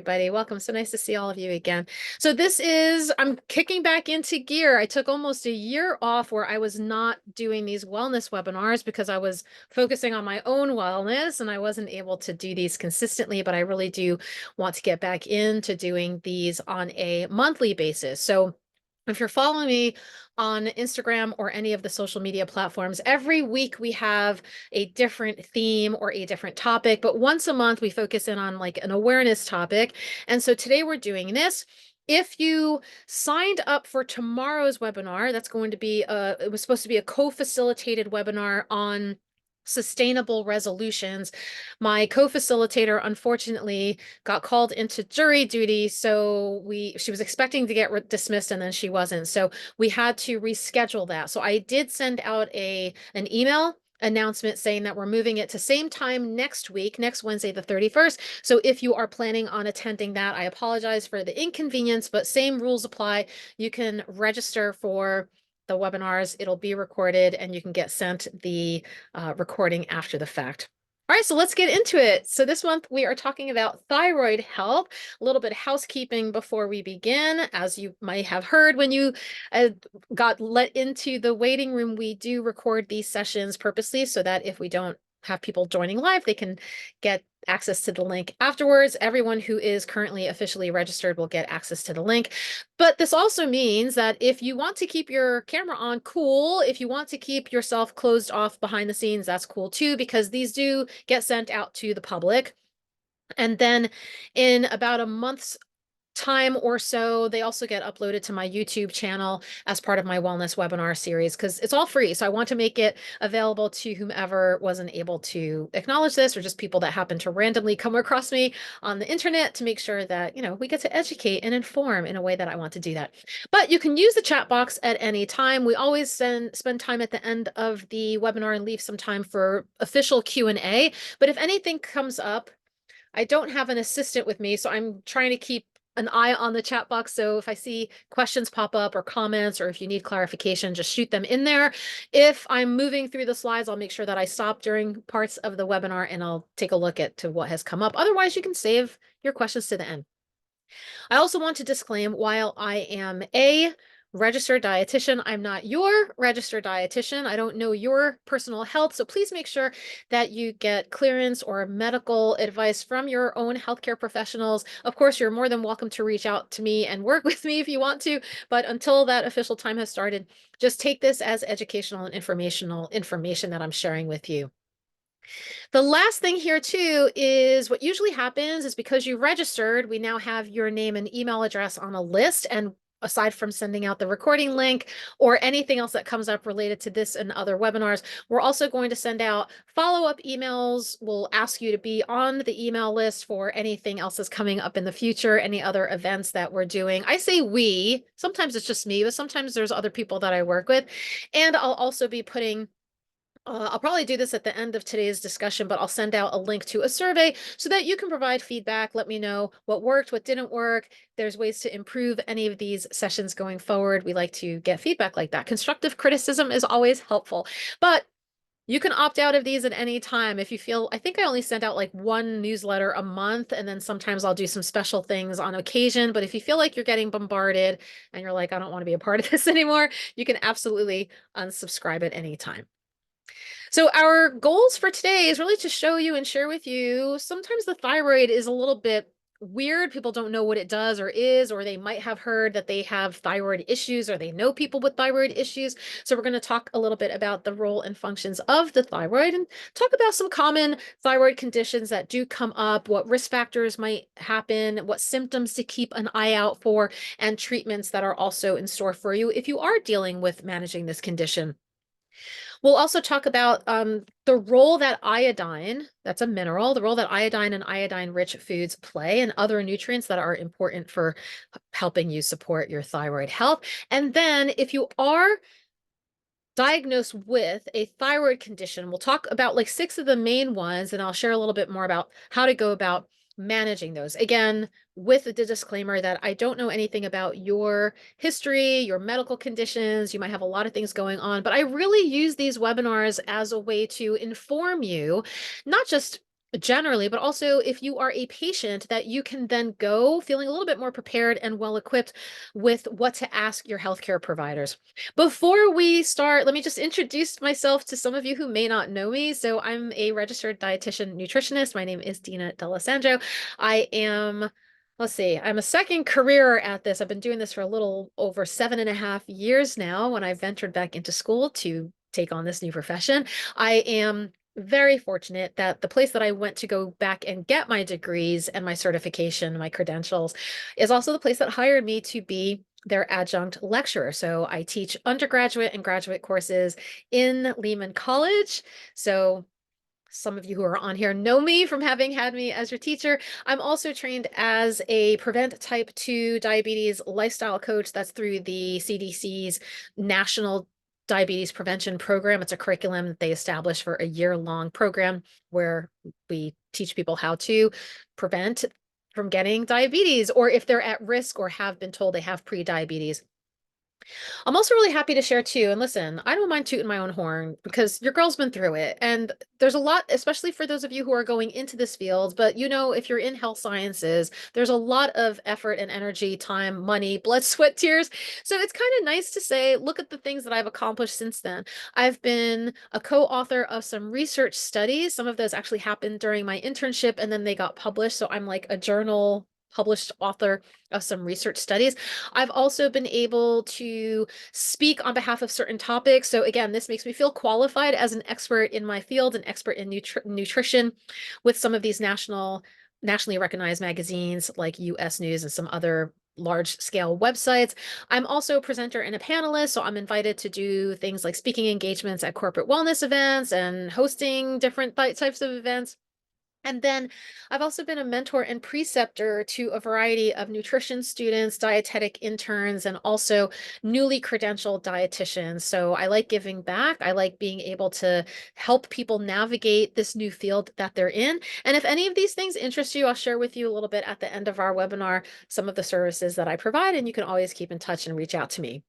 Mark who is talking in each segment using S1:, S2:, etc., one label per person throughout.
S1: everybody. Welcome. So nice to see all of you again. I'm kicking back into gear. I took almost a year off where I was not doing these wellness webinars because I was focusing on my own wellness and I wasn't able to do these consistently, but I really do want to get back into doing these on a monthly basis. So if you're following me on Instagram or any of the social media platforms, every week we have a different theme or a different topic, but once a month we focus in on like an awareness topic. And so today we're doing this. If you signed up for tomorrow's webinar, that's going to be it was supposed to be a co-facilitated webinar on sustainable resolutions. My co-facilitator unfortunately got called into jury duty, so she was expecting to get dismissed and then she wasn't. So we had to reschedule that. So I did send out an email announcement saying that we're moving it to same time next week, next Wednesday, the 31st. So if you are planning on attending that, I apologize for the inconvenience, but same rules apply. You can register for the webinars. It'll be recorded and you can get sent the recording after the fact. All right, so let's get into it. So this month we are talking about thyroid health, a little bit of housekeeping before we begin. As you might have heard when you got let into the waiting room, we do record these sessions purposely so that if we don't have people joining live, they can get access to the link afterwards. Everyone who is currently officially registered will get access to the link. But this also means that if you want to keep your camera on, cool. If you want to keep yourself closed off behind the scenes, that's cool too, because these do get sent out to the public. And then in about a month's time or so, they also get uploaded to my YouTube channel as part of my wellness webinar series because it's all free. So I want to make it available to whomever wasn't able to acknowledge this or just people that happen to randomly come across me on the internet to make sure that, we get to educate and inform in a way that I want to do that. But you can use the chat box at any time. We always spend time at the end of the webinar and leave some time for official Q&A. But if anything comes up, I don't have an assistant with me, so I'm trying to keep an eye on the chat box. So if I see questions pop up or comments, or if you need clarification, just shoot them in there. If I'm moving through the slides, I'll make sure that I stop during parts of the webinar and I'll take a look at what has come up. Otherwise, you can save your questions to the end. I also want to disclaim, while I am a registered dietitian, I'm not your registered dietitian. I don't know your personal health. So please make sure that you get clearance or medical advice from your own healthcare professionals. Of course, you're more than welcome to reach out to me and work with me if you want to. But until that official time has started, just take this as educational and informational information that I'm sharing with you. The last thing here too is what usually happens is because you registered, we now have your name and email address on a list. And aside from sending out the recording link or anything else that comes up related to this and other webinars, we're also going to send out follow-up emails. We'll ask you to be on the email list for anything else that's coming up in the future, any other events that we're doing. I say we, sometimes it's just me, but sometimes there's other people that I work with. And I'll also be putting I'll probably do this at the end of today's discussion, but I'll send out a link to a survey so that you can provide feedback. Let me know what worked, what didn't work. There's ways to improve any of these sessions going forward. We like to get feedback like that. Constructive criticism is always helpful, but you can opt out of these at any time if you feel. I think I only send out like one newsletter a month, and then sometimes I'll do some special things on occasion. But if you feel like you're getting bombarded and you're like, I don't want to be a part of this anymore, you can absolutely unsubscribe at any time. So our goals for today is really to show you and share with you, sometimes the thyroid is a little bit weird. People don't know what it does or is, or they might have heard that they have thyroid issues, or they know people with thyroid issues. So we're going to talk a little bit about the role and functions of the thyroid and talk about some common thyroid conditions that do come up, what risk factors might happen, what symptoms to keep an eye out for, and treatments that are also in store for you if you are dealing with managing this condition. We'll also talk about the role that iodine, that's a mineral, the role that iodine and iodine-rich foods play, and other nutrients that are important for helping you support your thyroid health. And then if you are diagnosed with a thyroid condition, we'll talk about like 6 of the main ones, and I'll share a little bit more about how to go about managing those. Again, with the disclaimer that I don't know anything about your history, your medical conditions. You might have a lot of things going on, but I really use these webinars as a way to inform you, not just generally, but also if you are a patient, that you can then go feeling a little bit more prepared and well equipped with what to ask your healthcare providers. Before we start, let me just introduce myself to some of you who may not know me. So I'm a registered dietitian nutritionist. My name is Dina the I am, let's see, I'm a second career at this. I've been doing this for a little over 7.5 years now when I ventured back into school to take on this new profession. I am very fortunate that the place that I went to go back and get my degrees and my certification, my credentials, is also the place that hired me to be their adjunct lecturer. So I teach undergraduate and graduate courses in Lehman College. So some of you who are on here know me from having had me as your teacher. I'm also trained as a prevent type 2 diabetes lifestyle coach. That's through the CDC's National Diabetes Prevention Program. It's a curriculum that they established for a year-long program where we teach people how to prevent from getting diabetes, or if they're at risk or have been told they have pre-diabetes. I'm also really happy to share too. And listen, I don't mind tooting my own horn because your girl's been through it. And there's a lot, especially for those of you who are going into this field. But you know, if you're in health sciences, there's a lot of effort and energy, time, money, blood, sweat, tears. So it's kind of nice to say, look at the things that I've accomplished since then. I've been a co-author of some research studies. Some of those actually happened during my internship and then they got published. So I'm like a journal published author of some research studies. I've also been able to speak on behalf of certain topics. So again, this makes me feel qualified as an expert in my field, an expert in nutrition with some of these nationally recognized magazines like US News and some other large scale websites. I'm also a presenter and a panelist, so I'm invited to do things like speaking engagements at corporate wellness events and hosting different types of events. And then I've also been a mentor and preceptor to a variety of nutrition students, dietetic interns, and also newly credentialed dietitians. So I like giving back. I like being able to help people navigate this new field that they're in. And if any of these things interest you, I'll share with you a little bit at the end of our webinar some of the services that I provide, and you can always keep in touch and reach out to me.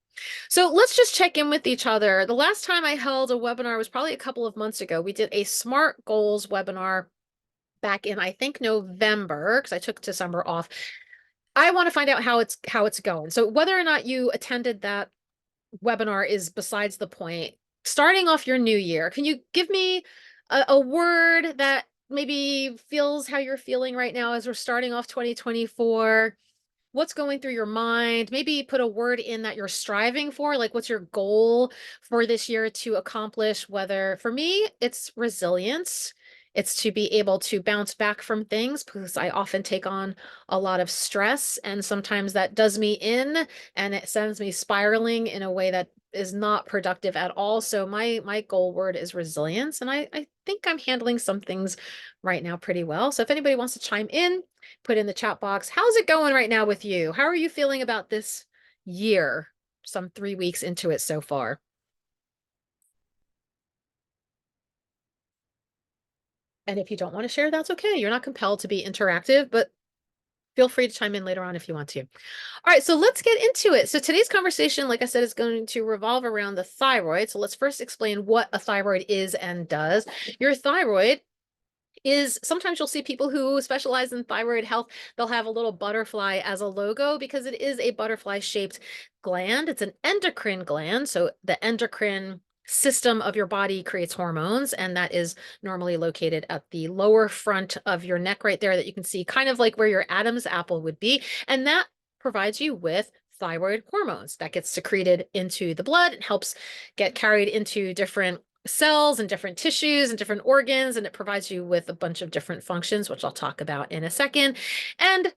S1: So let's just check in with each other. The last time I held a webinar was probably a couple of months ago. We did a SMART Goals webinar back in, I think, November, because I took December off. I want to find out how it's going. So whether or not you attended that webinar is besides the point. Starting off your new year, can you give me a word that maybe feels how you're feeling right now as we're starting off 2024? What's going through your mind? Maybe put a word in that you're striving for, like what's your goal for this year to accomplish? Whether for me, it's resilience. It's to be able to bounce back from things because I often take on a lot of stress and sometimes that does me in and it sends me spiraling in a way that is not productive at all. So my goal word is resilience. And I think I'm handling some things right now pretty well. So if anybody wants to chime in, put in the chat box. How's it going right now with you? How are you feeling about this year? Some 3 weeks into it so far. And if you don't want to share, that's okay. You're not compelled to be interactive, but feel free to chime in later on if you want to. All right, so let's get into it. So today's conversation, like I said, is going to revolve around the thyroid. So let's first explain what a thyroid is and does. Your thyroid is, sometimes you'll see people who specialize in thyroid health, they'll have a little butterfly as a logo because it is a butterfly shaped gland. It's an endocrine gland. So the endocrine system of your body creates hormones, and that is normally located at the lower front of your neck right there that you can see, kind of like where your Adam's apple would be. And that provides you with thyroid hormones that gets secreted into the blood and helps get carried into different cells and different tissues and different organs, and it provides you with a bunch of different functions, which I'll talk about in a second. And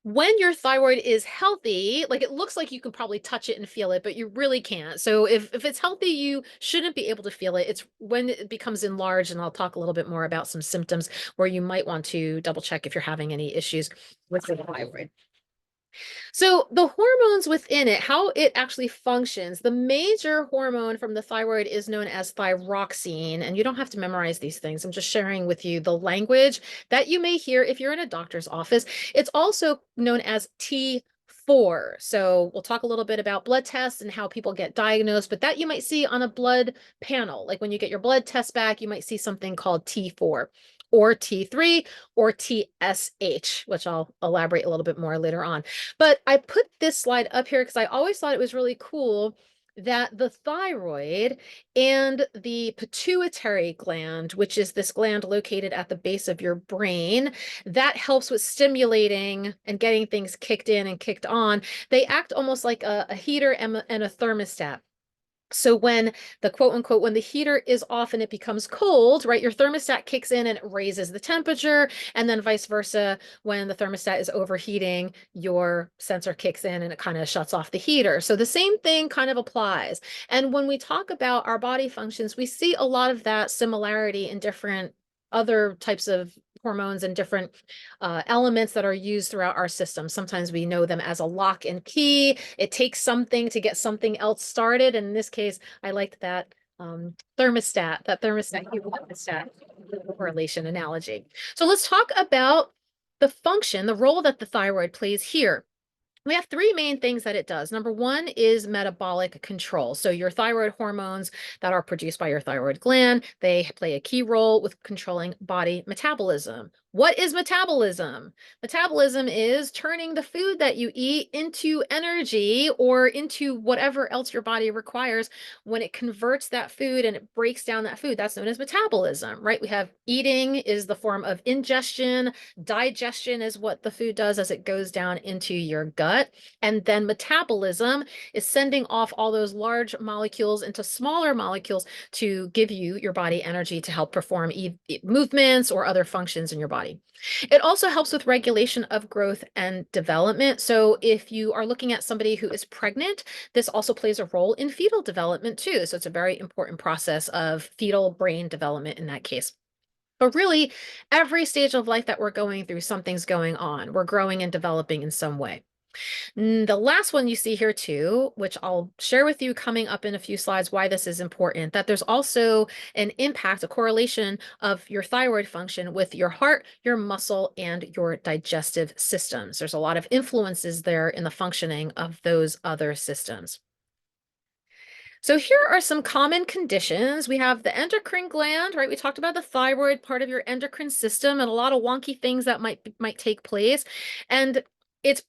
S1: when your thyroid is healthy, like it looks like you can probably touch it and feel it, but you really can't. So if it's healthy, you shouldn't be able to feel it. It's when it becomes enlarged, and I'll talk a little bit more about some symptoms where you might want to double check if you're having any issues with the thyroid. So the hormones within it, how it actually functions, the major hormone from the thyroid is known as thyroxine, and you don't have to memorize these things. I'm just sharing with you the language that you may hear if you're in a doctor's office. It's also known as T4. So we'll talk a little bit about blood tests and how people get diagnosed, but that you might see on a blood panel. Like when you get your blood test back, you might see something called T4. or T3 or TSH, which I'll elaborate a little bit more later on. But I put this slide up here because I always thought it was really cool that the thyroid and the pituitary gland, which is this gland located at the base of your brain, that helps with stimulating and getting things kicked in and kicked on. They act almost like a heater and a thermostat. So when the quote unquote, when the heater is off and it becomes cold, right, your thermostat kicks in and it raises the temperature. And then vice versa, when the thermostat is overheating, your sensor kicks in and it kind of shuts off the heater. So the same thing kind of applies. And when we talk about our body functions, we see a lot of that similarity in different other types of hormones and different elements that are used throughout our system. Sometimes we know them as a lock and key. It takes something to get something else started. And in this case, I liked that thermostat correlation analogy. So let's talk about the function, the role that the thyroid plays here. We have three main things that it does. Number one is metabolic control. So your thyroid hormones that are produced by your thyroid gland, they play a key role with controlling body metabolism. What is metabolism? Metabolism is turning the food that you eat into energy or into whatever else your body requires. When it converts that food and it breaks down that food, that's known as metabolism, right? We have eating is the form of ingestion. Digestion is what the food does as it goes down into your gut. And then metabolism is sending off all those large molecules into smaller molecules to give you your body energy to help perform movements or other functions in your body. It also helps with regulation of growth and development. So if you are looking at somebody who is pregnant, this also plays a role in fetal development too. So it's a very important process of fetal brain development in that case. But really, every stage of life that we're going through, something's going on. We're growing and developing in some way. The last one you see here too, which I'll share with you coming up in a few slides why this is important, that there's also an impact, a correlation of your thyroid function with your heart, your muscle, and your digestive systems. There's a lot of influences there in the functioning of those other systems. So here are some common conditions. We have the endocrine gland, right? We talked about the thyroid, part of your endocrine system, and a lot of wonky things that might take place. And it's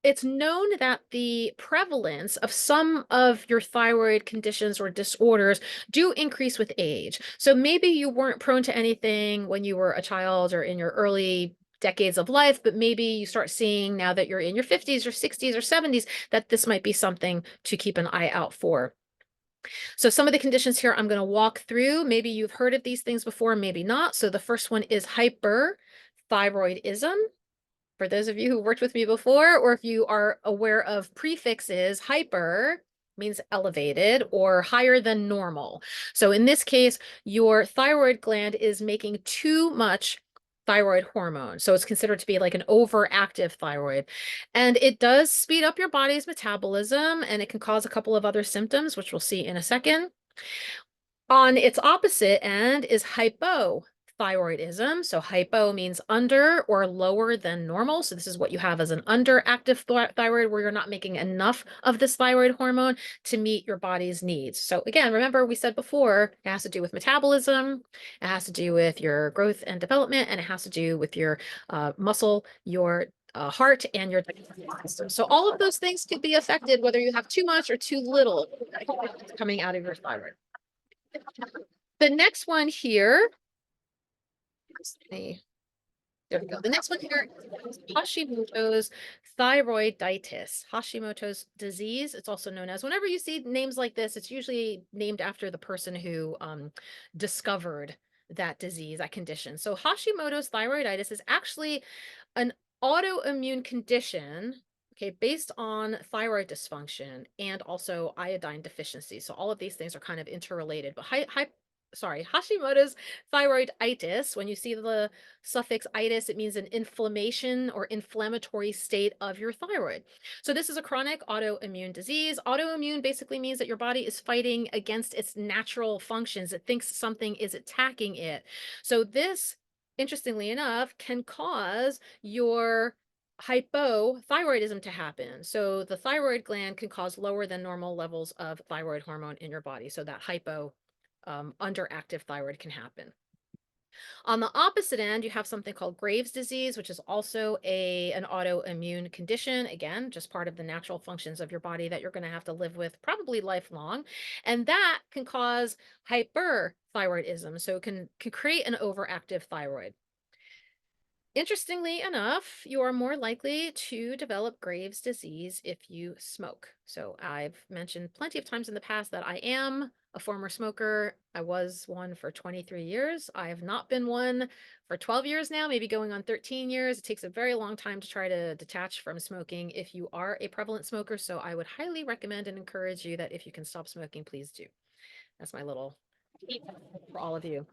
S1: it's known that the prevalence of some of your thyroid conditions or disorders do increase with age. So maybe you weren't prone to anything when you were a child or in your early decades of life, but maybe you start seeing now that you're in your 50s or 60s or 70s that this might be something to keep an eye out for. So some of the conditions here I'm going to walk through. Maybe you've heard of these things before, maybe not. So the first one is hyperthyroidism. For those of you who worked with me before, or if you are aware of prefixes, hyper means elevated or higher than normal. So in this case, your thyroid gland is making too much thyroid hormone. So it's considered to be like an overactive thyroid. And it does speed up your body's metabolism, and it can cause a couple of other symptoms, which we'll see in a second. On its opposite end is hypothyroidism. So hypo means under or lower than normal. So this is what you have as an underactive thyroid, where you're not making enough of this thyroid hormone to meet your body's needs. So again, remember we said before, it has to do with metabolism, it has to do with your growth and development, and it has to do with your muscle, your heart, and your digestive system. So all of those things could be affected whether you have too much or too little coming out of your thyroid. The next one here, there we go. The next one here is Hashimoto's thyroiditis, Hashimoto's disease. It's also known as, whenever you see names like this, it's usually named after the person who discovered that disease, that condition. So Hashimoto's thyroiditis is actually an autoimmune condition, okay, based on thyroid dysfunction and also iodine deficiency. So all of these things are kind of interrelated, but Hashimoto's thyroiditis, when you see the suffix itis, it means an inflammation or inflammatory state of your thyroid. So this is a chronic autoimmune disease. Autoimmune basically means that your body is fighting against its natural functions. It thinks something is attacking it. So this, interestingly enough, can cause your hypothyroidism to happen. So the thyroid gland can cause lower than normal levels of thyroid hormone in your body. So that underactive thyroid can happen. On the opposite end, you have something called Graves' disease, which is also an autoimmune condition. Again, just part of the natural functions of your body that you're going to have to live with probably lifelong. And that can cause hyperthyroidism. So it can create an overactive thyroid. Interestingly enough, you are more likely to develop Graves' disease if you smoke. So I've mentioned plenty of times in the past that I am a former smoker. I was one for 23 years. I have not been one for 12 years now, maybe going on 13 years. It takes a very long time to try to detach from smoking if you are a prevalent smoker. So I would highly recommend and encourage you that if you can stop smoking, please do. That's my little tip for all of you.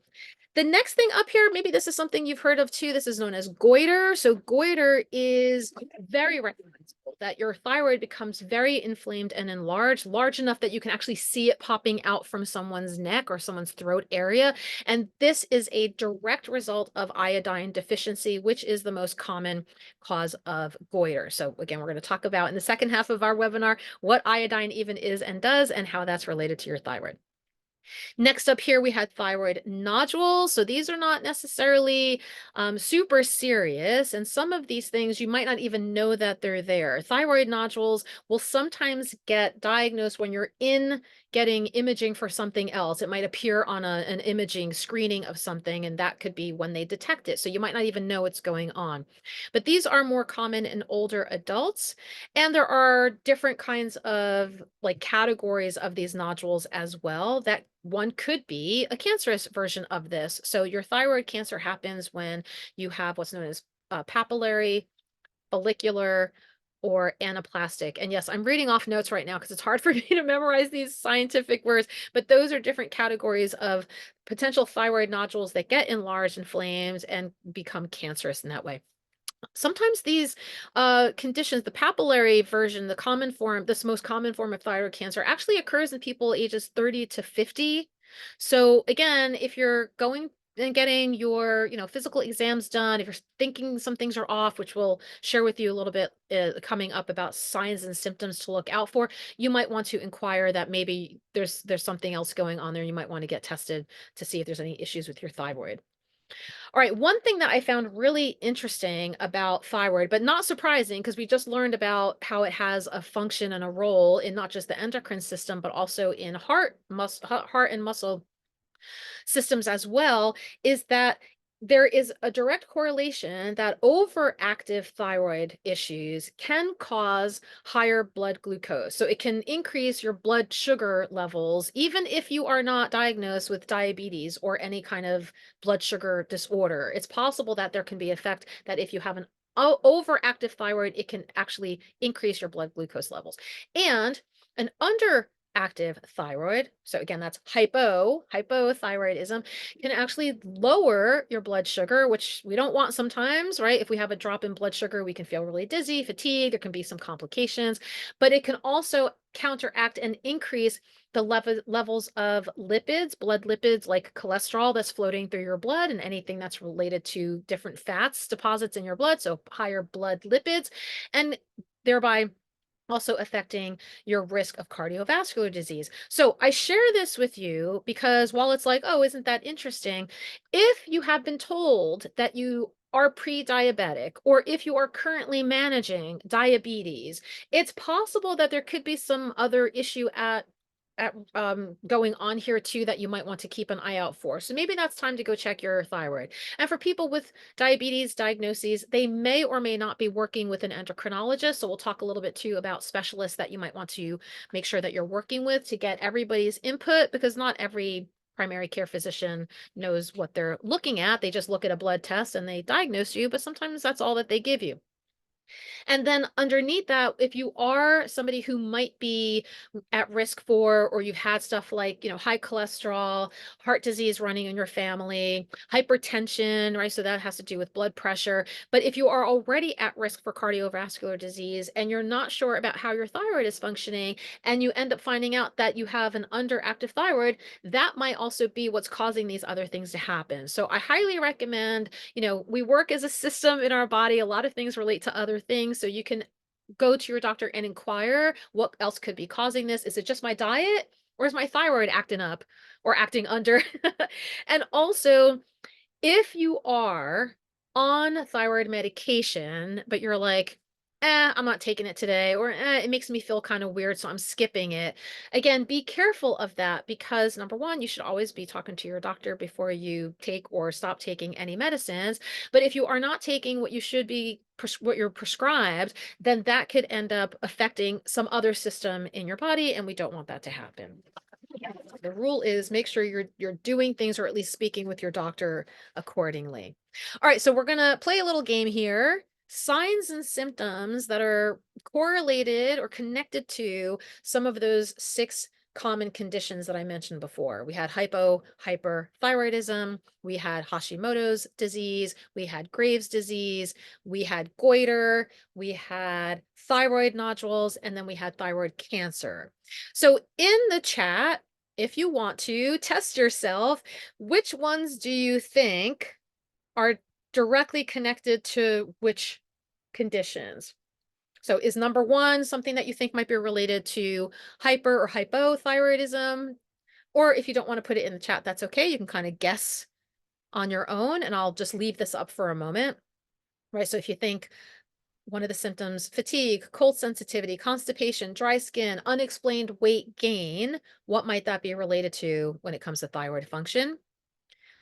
S1: The next thing up here, maybe this is something you've heard of too. This is known as goiter. So goiter is very recognizable that your thyroid becomes very inflamed and enlarged, large enough that you can actually see it popping out from someone's neck or someone's throat area. And this is a direct result of iodine deficiency, which is the most common cause of goiter. So again, we're going to talk about in the second half of our webinar what iodine even is and does and how that's related to your thyroid. Next up here, we had thyroid nodules. So these are not necessarily super serious. And some of these things, you might not even know that they're there. Thyroid nodules will sometimes get diagnosed when you're in getting imaging for something else. It might appear on an imaging screening of something, and that could be when they detect it. So you might not even know what's going on. But these are more common in older adults. And there are different kinds of like categories of these nodules as well that one could be a cancerous version of this. So your thyroid cancer happens when you have what's known as papillary, follicular, or anaplastic. And yes, I'm reading off notes right now because it's hard for me to memorize these scientific words, but those are different categories of potential thyroid nodules that get enlarged, inflamed, and become cancerous in that way. Sometimes these conditions, the papillary version, the common form, this most common form of thyroid cancer actually occurs in people ages 30 to 50. So again, if you're going and getting your, physical exams done, if you're thinking some things are off, which we'll share with you a little bit coming up about signs and symptoms to look out for, you might want to inquire that maybe there's something else going on there. You might want to get tested to see if there's any issues with your thyroid. All right, one thing that I found really interesting about thyroid, but not surprising because we just learned about how it has a function and a role in not just the endocrine system, but also in heart and muscle systems as well, is that there is a direct correlation that overactive thyroid issues can cause higher blood glucose. So it can increase your blood sugar levels, even if you are not diagnosed with diabetes or any kind of blood sugar disorder. It's possible that there can be effect that if you have an overactive thyroid, it can actually increase your blood glucose levels. And an underactive thyroid, so again, that's hypothyroidism, can actually lower your blood sugar, which we don't want sometimes, right? If we have a drop in blood sugar, we can feel really dizzy, fatigued, there can be some complications, but it can also counteract and increase the levels of lipids, blood lipids like cholesterol that's floating through your blood and anything that's related to different fats deposits in your blood. So higher blood lipids, and thereby also affecting your risk of cardiovascular disease. So I share this with you because while it's like, oh, isn't that interesting? If you have been told that you are pre-diabetic, or if you are currently managing diabetes, it's possible that there could be some other issue at going on here too that you might want to keep an eye out for. So maybe that's time to go check your thyroid. And for people with diabetes diagnoses, they may or may not be working with an endocrinologist. So we'll talk a little bit too about specialists that you might want to make sure that you're working with to get everybody's input, because not every primary care physician knows what they're looking at. They just look at a blood test and they diagnose you, but sometimes that's all that they give you. And then underneath that, if you are somebody who might be at risk for, or you've had stuff like, high cholesterol, heart disease running in your family, hypertension, right? So that has to do with blood pressure. But if you are already at risk for cardiovascular disease and you're not sure about how your thyroid is functioning, and you end up finding out that you have an underactive thyroid, that might also be what's causing these other things to happen. So I highly recommend, we work as a system in our body. A lot of things relate to other things. So you can go to your doctor and inquire what else could be causing this. Is it just my diet, or is my thyroid acting up or acting under? And also, If you are on thyroid medication, but you're like, I'm not taking it today, or it makes me feel kind of weird, so I'm skipping it. Again, be careful of that because number one, you should always be talking to your doctor before you take or stop taking any medicines. But if you are not taking what you should be, what you're prescribed, then that could end up affecting some other system in your body, and we don't want that to happen. The rule is make sure you're doing things or at least speaking with your doctor accordingly. All right, so we're going to play a little game here. Signs and symptoms that are correlated or connected to some of those 6 common conditions that I mentioned before. We had hyperthyroidism, we had Hashimoto's disease, we had Graves' disease, we had goiter, we had thyroid nodules, and then we had thyroid cancer. So in the chat, if you want to test yourself, which ones do you think are directly connected to which conditions? So is number 1 something that you think might be related to hyper or hypothyroidism? Or if you don't want to put it in the chat, that's okay. You can kind of guess on your own, and I'll just leave this up for a moment. Right? So if you think one of the symptoms, fatigue, cold sensitivity, constipation, dry skin, unexplained weight gain, what might that be related to when it comes to thyroid function?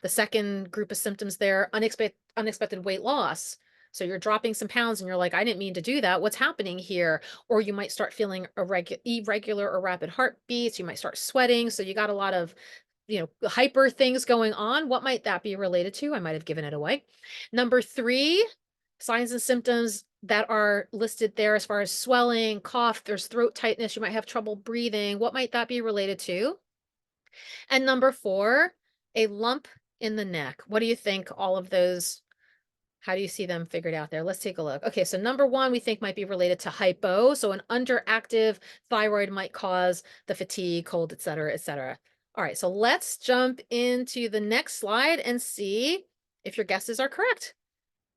S1: The second group of symptoms there, unexpected weight loss. So you're dropping some pounds and you're like, I didn't mean to do that. What's happening here? Or you might start feeling irregular or rapid heartbeats. You might start sweating. So you got a lot of, hyper things going on. What might that be related to? I might have given it away. Number 3, signs and symptoms that are listed there as far as swelling, cough, there's throat tightness, you might have trouble breathing. What might that be related to? And number 4, a lump in the neck. What do you think all of those, how do you see them figured out there? Let's take a look. Okay, so number 1 we think might be related to hypo. So an underactive thyroid might cause the fatigue, cold, et cetera, et cetera. All right, so let's jump into the next slide and see if your guesses are correct.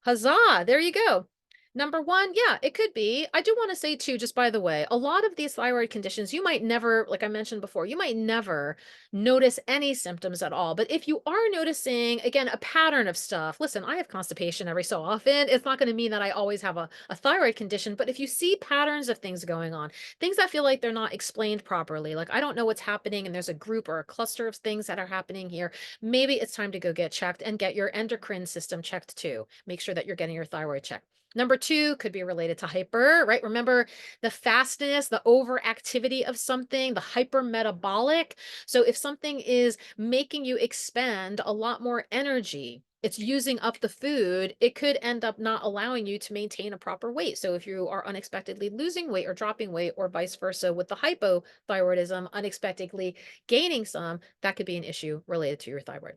S1: Huzzah, there you go. Number 1, yeah, it could be. I do want to say too, just by the way, a lot of these thyroid conditions, you might never, like I mentioned before, you might never notice any symptoms at all. But if you are noticing, again, a pattern of stuff, listen, I have constipation every so often. It's not going to mean that I always have a thyroid condition, but if you see patterns of things going on, things that feel like they're not explained properly, like I don't know what's happening and there's a group or a cluster of things that are happening here, maybe it's time to go get checked and get your endocrine system checked too. Make sure that you're getting your thyroid checked. Number 2 could be related to hyper, right? Remember the fastness, the overactivity of something, the hypermetabolic. So if something is making you expend a lot more energy, it's using up the food, it could end up not allowing you to maintain a proper weight. So if you are unexpectedly losing weight or dropping weight, or vice versa with the hypothyroidism, unexpectedly gaining some, that could be an issue related to your thyroid.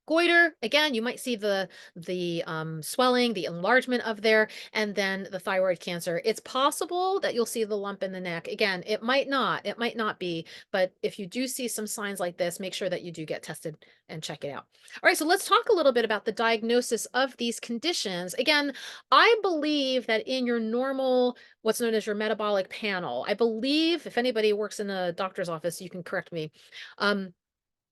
S1: Goiter, again, you might see the swelling, the enlargement of there, and then the thyroid cancer. It's possible that you'll see the lump in the neck. Again, it might not be, but if you do see some signs like this, make sure that you do get tested and check it out. All right, so let's talk a little bit about the diagnosis of these conditions. Again, I believe that in your normal, what's known as your metabolic panel, I believe if anybody works in a doctor's office, you can correct me.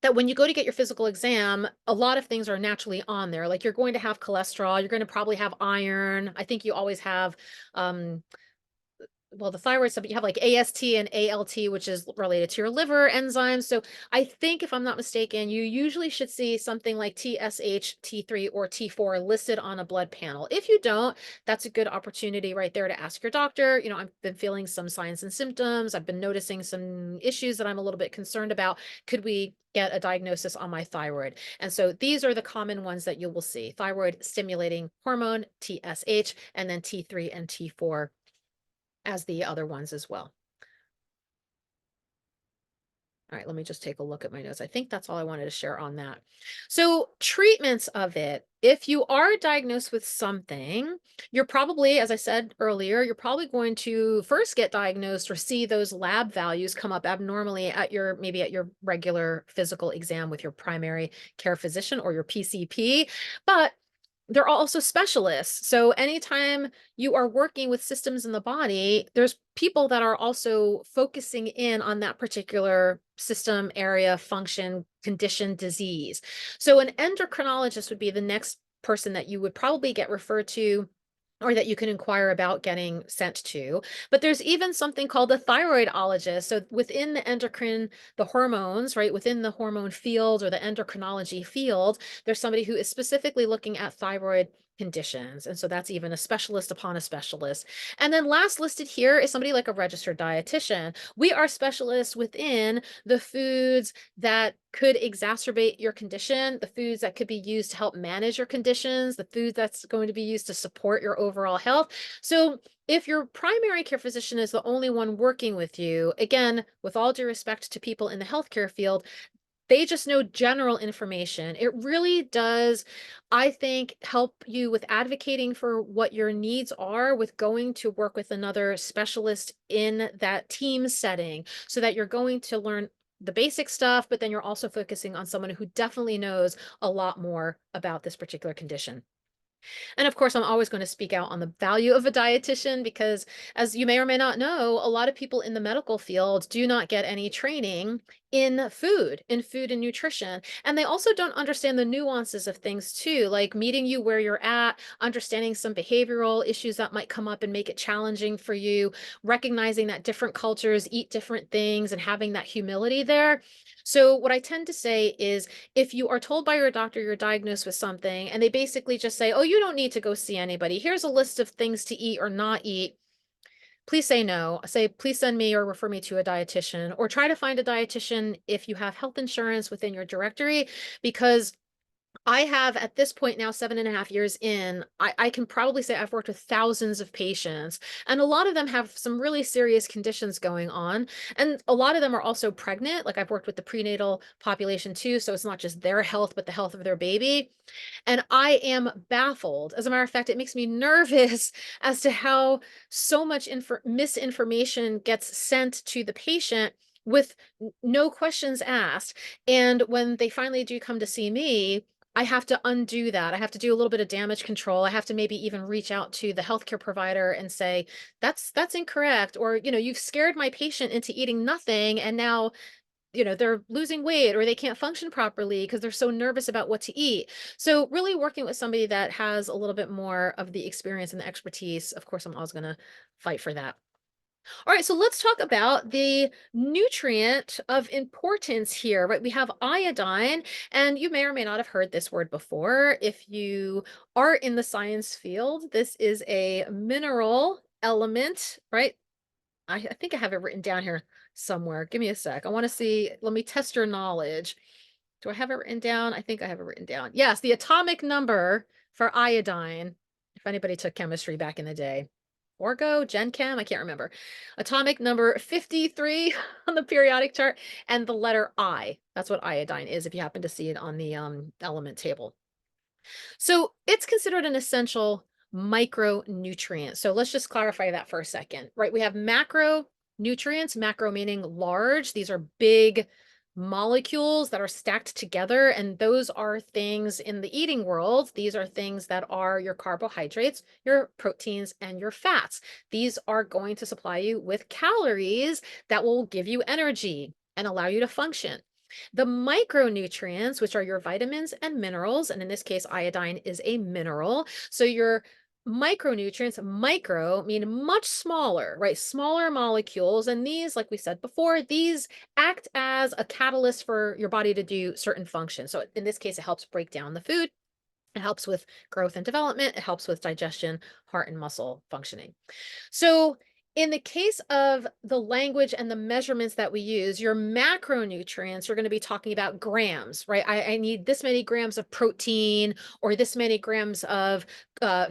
S1: That when you go to get your physical exam, a lot of things are naturally on there. Like you're going to have cholesterol, you're going to probably have iron. I think you always have um, well, the thyroid stuff, but you have like AST and ALT, which is related to your liver enzymes. So I think if I'm not mistaken, you usually should see something like TSH, T3, or T4 listed on a blood panel. If you don't, that's a good opportunity right there to ask your doctor. I've been feeling some signs and symptoms. I've been noticing some issues that I'm a little bit concerned about. Could we get a diagnosis on my thyroid? And so these are the common ones that you will see: thyroid stimulating hormone, TSH, and then T3 and T4 as the other ones as well. All right, let me just take a look at my notes. I think that's all I wanted to share on that. So treatments of it, if you are diagnosed with something, you're probably, as I said earlier, you're probably going to first get diagnosed or see those lab values come up abnormally at maybe at your regular physical exam with your primary care physician or your PCP. But they're also specialists. So anytime you are working with systems in the body, there's people that are also focusing in on that particular system, area, function, condition, disease. So an endocrinologist would be the next person that you would probably get referred to or that you can inquire about getting sent to. But there's even something called a thyroidologist. So within the endocrine, the hormones, right, within the hormone field or the endocrinology field, there's somebody who is specifically looking at thyroid conditions. And so that's even a specialist upon a specialist. And then last listed here is somebody like a registered dietitian. We are specialists within the foods that could exacerbate your condition, the foods that could be used to help manage your conditions, the food that's going to be used to support your overall health. So if your primary care physician is the only one working with you, again, with all due respect to people in the healthcare field, they just know general information. It really does, I think, help you with advocating for what your needs are with going to work with another specialist in that team setting so that you're going to learn the basic stuff, but then you're also focusing on someone who definitely knows a lot more about this particular condition. And of course, I'm always going to speak out on the value of a dietitian because, as you may or may not know, a lot of people in the medical field do not get any training in food and nutrition. And they also don't understand the nuances of things too, like meeting you where you're at, understanding some behavioral issues that might come up and make it challenging for you, recognizing that different cultures eat different things and having that humility there. So, what I tend to say is if you are told by your doctor you're diagnosed with something and they basically just say, oh, you don't need to go see anybody. Here's a list of things to eat or not eat. Please say no. Say, please send me or refer me to a dietitian or try to find a dietitian if you have health insurance within your directory, because I have at this point now 7.5 years in, I can probably say I've worked with thousands of patients, and a lot of them have some really serious conditions going on. And a lot of them are also pregnant. Like I've worked with the prenatal population too. So it's not just their health, but the health of their baby. And I am baffled. As a matter of fact, it makes me nervous as to how so much misinformation gets sent to the patient with no questions asked. And when they finally do come to see me, I have to undo that. I have to do a little bit of damage control. I have to maybe even reach out to the healthcare provider and say, that's incorrect. Or, you've scared my patient into eating nothing. And now, they're losing weight or they can't function properly because they're so nervous about what to eat. So really working with somebody that has a little bit more of the experience and the expertise, of course, I'm always going to fight for that. All right, so let's talk about the nutrient of importance here, right? We have iodine, and you may or may not have heard this word before. If you are in the science field, this is a mineral element, right? I think I have it written down here somewhere. Give me a sec. I want to see. Let me test your knowledge. Do I have it written down? I think I have it written down. Yes, the atomic number for iodine, if anybody took chemistry back in the day. Orgo, Gen Chem, I can't remember. Atomic number 53 on the periodic chart, and the letter I. That's what iodine is if you happen to see it on the element table. So it's considered an essential micronutrient. So let's just clarify that for a second, right? We have macronutrients, macro meaning large. These are big molecules that are stacked together. And those are things in the eating world. These are things that are your carbohydrates, your proteins, and your fats. These are going to supply you with calories that will give you energy and allow you to function. The micronutrients, which are your vitamins and minerals, and in this case, iodine is a mineral. So your micronutrients, micro mean much smaller, right? Smaller molecules. And these, like we said before, these act as a catalyst for your body to do certain functions. So in this case, it helps break down the food. It helps with growth and development. It helps with digestion, heart and muscle functioning. So, in the case of the language and the measurements that we use, your macronutrients are going to be talking about grams, right? I need this many grams of protein or this many grams of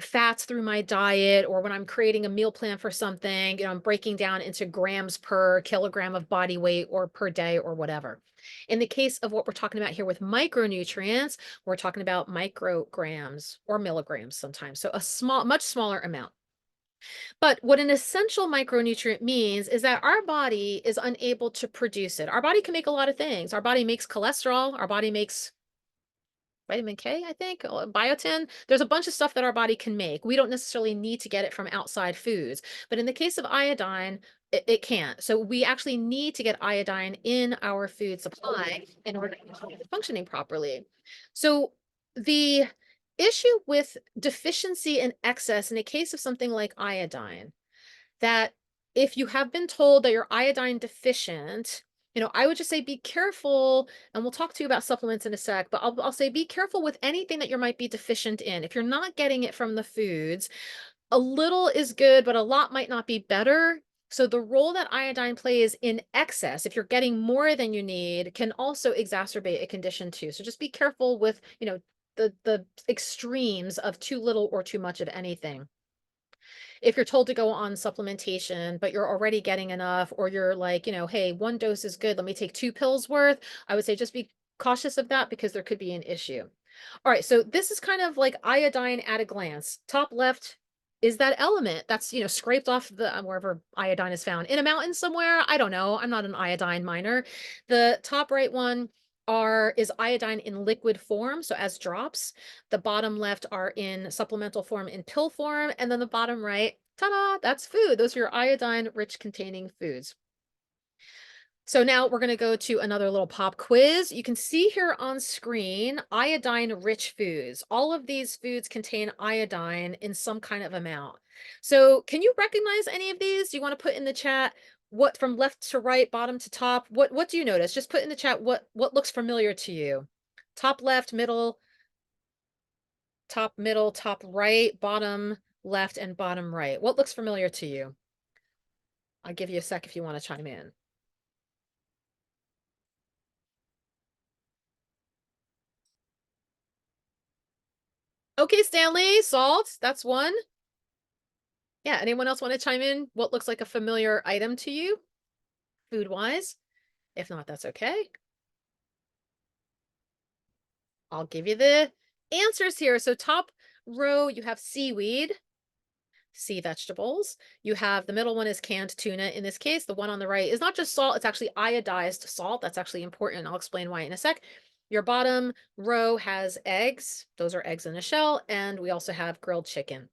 S1: fats through my diet, or when I'm creating a meal plan for something, I'm breaking down into grams per kilogram of body weight or per day or whatever. In the case of what we're talking about here with micronutrients, we're talking about micrograms or milligrams sometimes. So much smaller amount. But what an essential micronutrient means is that our body is unable to produce it. Our body can make a lot of things. Our body makes cholesterol. Our body makes vitamin K, I think, biotin. There's a bunch of stuff that our body can make. We don't necessarily need to get it from outside foods. But in the case of iodine, It can't. So we actually need to get iodine in our food supply in order to keep it functioning properly. So the issue with deficiency and excess in a case of something like iodine, that if you have been told that you're iodine deficient, I would just say be careful, and we'll talk to you about supplements in a sec, but I'll say be careful with anything that you might be deficient in. If you're not getting it from the foods, a little is good, but a lot might not be better. So the role that iodine plays in excess, if you're getting more than you need, can also exacerbate a condition too. So just be careful with, the extremes of too little or too much of anything. If you're told to go on supplementation, but you're already getting enough, or you're like, hey, one dose is good, let me take 2 pills worth, I would say just be cautious of that because there could be an issue. All right, so this is kind of like iodine at a glance. Top left is that element that's, scraped off the wherever iodine is found in a mountain somewhere. I don't know. I'm not an iodine miner. The top right one is iodine in liquid form, so as drops. The bottom left are in supplemental form in pill form, and then the bottom right, ta-da, that's food. Those are your iodine rich containing foods. So now we're going to go to another little pop quiz. You can see here on screen iodine-rich foods. All of these foods contain iodine in some kind of amount. So can you recognize any of these? Do you want to put in the chat what from left to right, bottom to top? What do you notice? Just put in the chat what looks familiar to you. Top left, middle, top right, bottom left, and bottom right. What looks familiar to you? I'll give you a sec if you want to chime in. Okay, Stanley, salt, that's one. Yeah, anyone else want to chime in? What looks like a familiar item to you, food-wise? If not, that's okay. I'll give you the answers here. So top row, you have seaweed, sea vegetables. You have the middle one is canned tuna. In this case, the one on the right is not just salt, it's actually iodized salt. That's actually important. I'll explain why in a sec. Your bottom row has eggs. Those are eggs in a shell. And we also have grilled chicken.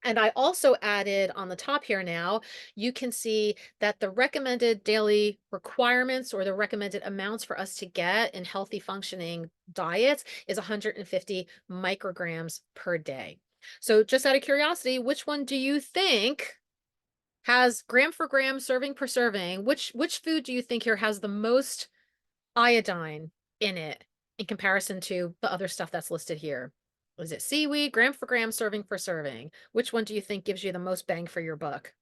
S1: And I also added on the top here now, you can see that the recommended daily requirements or the recommended amounts for us to get in healthy functioning diets is 150 micrograms per day. So just out of curiosity, which one do you think has gram for gram, serving per serving? Which food do you think here has the most iodine in it in comparison to the other stuff that's listed here? Is it seaweed, gram for gram, serving for serving? Which one do you think gives you the most bang for your buck?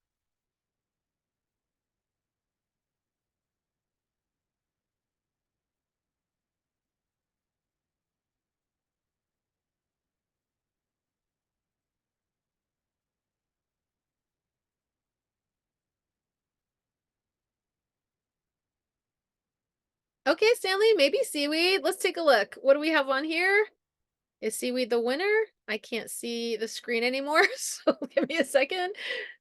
S1: Okay, Stanley, maybe seaweed. Let's take a look. What do we have on here? Is seaweed the winner? I can't see the screen anymore, so give me a second.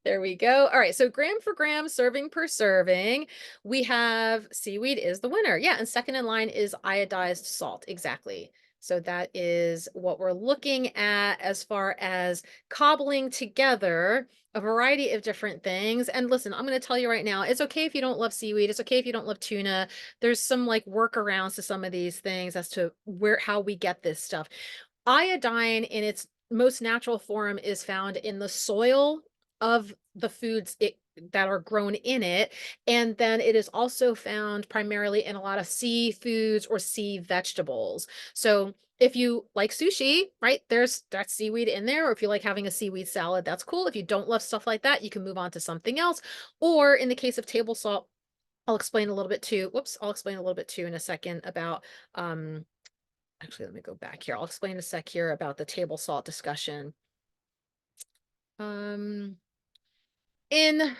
S1: There we go. All right, so gram for gram, serving per serving, we have seaweed is the winner. Yeah, and second in line is iodized salt. Exactly. So that is what we're looking at as far as cobbling together a variety of different things. And listen, I'm going to tell you right now, it's okay if you don't love seaweed. It's okay if you don't love tuna. There's some like workarounds to some of these things as to how we get this stuff. Iodine in its most natural form is found in the soil of the foods that are grown in it. And then it is also found primarily in a lot of seafoods or sea vegetables. So if you like sushi, right, there's that seaweed in there. Or if you like having a seaweed salad, that's cool. If you don't love stuff like that, you can move on to something else. Or in the case of table salt, I'll explain a little bit too. I'll explain a little bit too in a second about actually, let me go back here. I'll explain a sec here about the table salt discussion. Um, in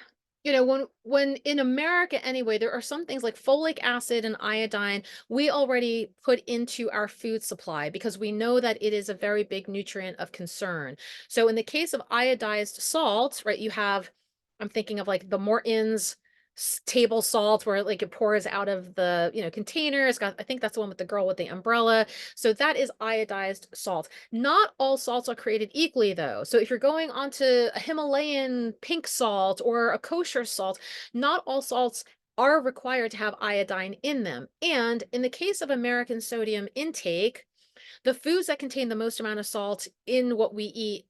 S1: when in America anyway, there are some things like folic acid and iodine we already put into our food supply because we know that it is a very big nutrient of concern. So in the case of iodized salt, right, I'm thinking of like the Morton's table salt where like it pours out of the, container. It's got, I think that's the one with the girl with the umbrella. So that is iodized salt. Not all salts are created equally though. So if you're going onto a Himalayan pink salt or a kosher salt, not all salts are required to have iodine in them. And in the case of American sodium intake, the foods that contain the most amount of salt in what we eat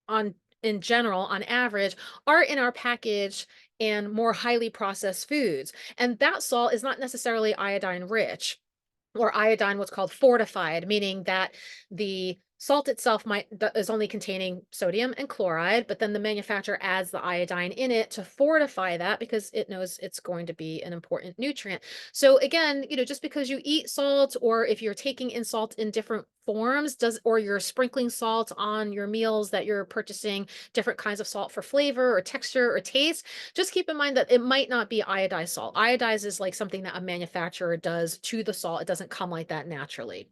S1: on in general, on average, are in our packaged and more highly processed foods. And that salt is not necessarily iodine rich or iodine, what's called fortified, meaning that the salt itself is only containing sodium and chloride, but then the manufacturer adds the iodine in it to fortify that because it knows it's going to be an important nutrient. So again, just because you eat salt, or if you're taking in salt in different forms, or you're sprinkling salt on your meals, that you're purchasing different kinds of salt for flavor or texture or taste, just keep in mind that it might not be iodized salt. Iodized is like something that a manufacturer does to the salt. It doesn't come like that naturally.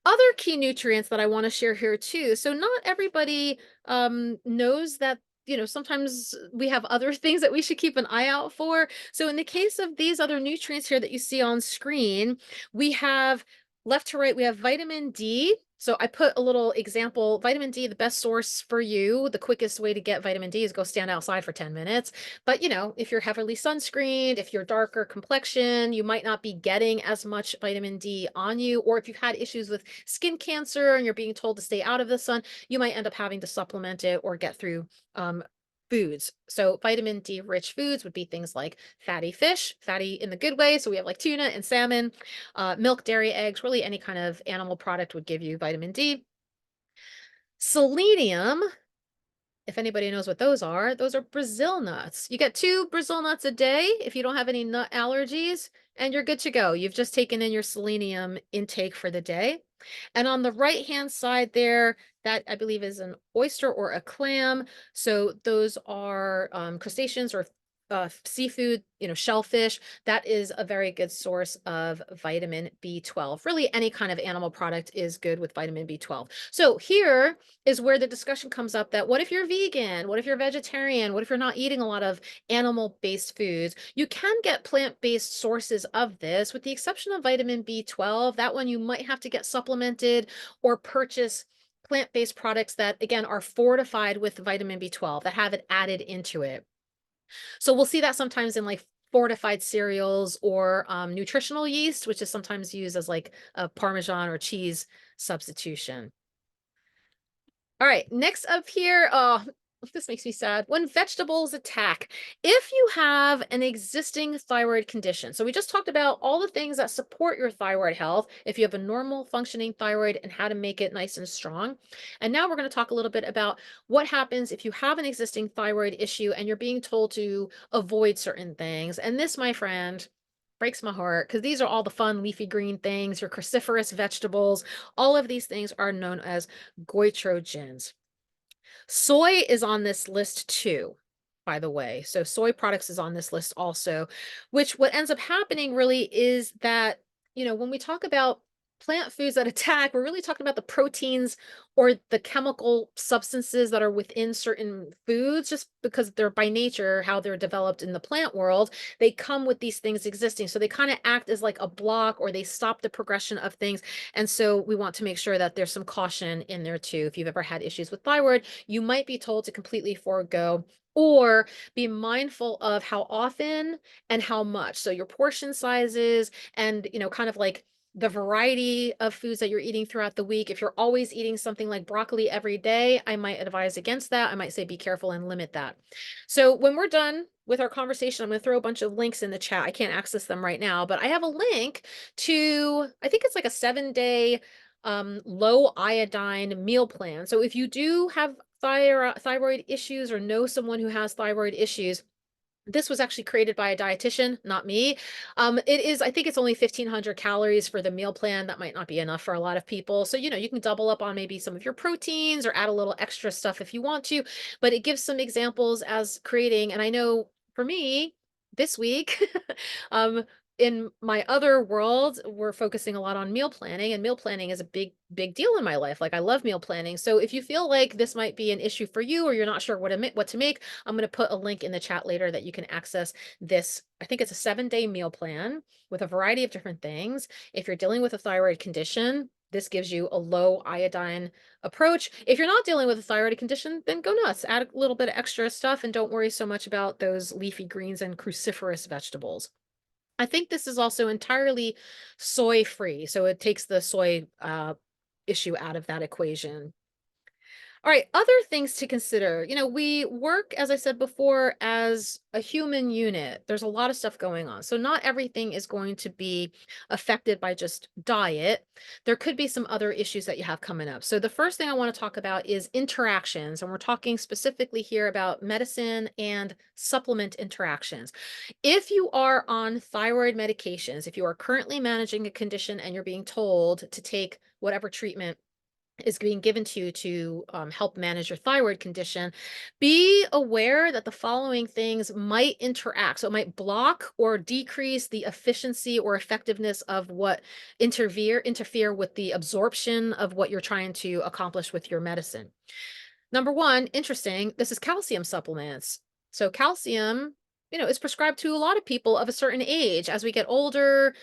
S1: Other key nutrients that I want to share here too. So not everybody knows that, sometimes we have other things that we should keep an eye out for. So in the case of these other nutrients here that you see on screen, we have left to right, we have vitamin D. So I put a little example, vitamin D, the best source for you, the quickest way to get vitamin D is go stand outside for 10 minutes. But if you're heavily sunscreened, if you're darker complexion, you might not be getting as much vitamin D on you. Or if you've had issues with skin cancer and you're being told to stay out of the sun, you might end up having to supplement it or get through foods. So vitamin D rich foods would be things like fatty fish, fatty in the good way. So we have like tuna and salmon, milk, dairy, eggs, really any kind of animal product would give you vitamin D. Selenium, if anybody knows what those are Brazil nuts. You get 2 Brazil nuts a day if you don't have any nut allergies, and you're good to go. You've just taken in your selenium intake for the day. And on the right-hand side there, that I believe is an oyster or a clam. So those are crustaceans or seafood, shellfish. That is a very good source of vitamin B12. Really, any kind of animal product is good with vitamin B12. So here is where the discussion comes up that what if you're vegan? What if you're vegetarian? What if you're not eating a lot of animal-based foods? You can get plant-based sources of this, with the exception of vitamin B12. That one you might have to get supplemented or purchase plant-based products that, again, are fortified with vitamin B12, that have it added into it. So we'll see that sometimes in like fortified cereals or nutritional yeast, which is sometimes used as like a Parmesan or cheese substitution. All right, next up here, oh, this makes me sad. When vegetables attack. If you have an existing thyroid condition, so we just talked about all the things that support your thyroid health, if you have a normal functioning thyroid and how to make it nice and strong. And now we're going to talk a little bit about what happens if you have an existing thyroid issue and you're being told to avoid certain things. And this, my friend, breaks my heart because these are all the fun leafy green things, your cruciferous vegetables. All of these things are known as goitrogens. Soy is on this list too, by the way. So soy products is on this list also, which what ends up happening really is that, when we talk about plant foods that attack, we're really talking about the proteins or the chemical substances that are within certain foods, just because they're by nature, how they're developed in the plant world, they come with these things existing. So they kind of act as like a block, or they stop the progression of things. And so we want to make sure that there's some caution in there too. If you've ever had issues with thyroid, you might be told to completely forego or be mindful of how often and how much. So your portion sizes and, kind of like the variety of foods that you're eating throughout the week. If you're always eating something like broccoli every day, I might advise against that. I might say be careful and limit that. So when we're done with our conversation, I'm going to throw a bunch of links in the chat. I can't access them right now, but I have a link to, I think it's like a 7-day low iodine meal plan. So if you do have thyroid issues or know someone who has thyroid issues, this was actually created by a dietitian, not me. It is, I think it's only 1,500 calories for the meal plan. That might not be enough for a lot of people. So, you can double up on maybe some of your proteins or add a little extra stuff if you want to, but it gives some examples as creating. And I know for me this week, um, in my other world, we're focusing a lot on meal planning, and meal planning is a big deal in my life. Like I love meal planning. So if you feel like this might be an issue for you, or you're not sure what to make, I'm going to put a link in the chat later that you can access this. I think it's a 7-day meal plan with a variety of different things. If you're dealing with a thyroid condition, this gives you a low iodine approach. If you're not dealing with a thyroid condition, then go nuts. Add a little bit of extra stuff and don't worry so much about those leafy greens and cruciferous vegetables. I think this is also entirely soy free, so it takes the soy issue out of that equation. All right, other things to consider. We work, as I said before, as a human unit. There's a lot of stuff going on. So not everything is going to be affected by just diet. There could be some other issues that you have coming up. So the first thing I want to talk about is interactions. And we're talking specifically here about medicine and supplement interactions. If you are on thyroid medications, if you are currently managing a condition and you're being told to take whatever treatment is being given to you to help manage your thyroid condition, be aware that the following things might interact. So it might block or decrease the efficiency or effectiveness of what interfere with the absorption of what you're trying to accomplish with your medicine. Number one, interesting, this is calcium supplements. So calcium, is prescribed to a lot of people of a certain age. As we get older,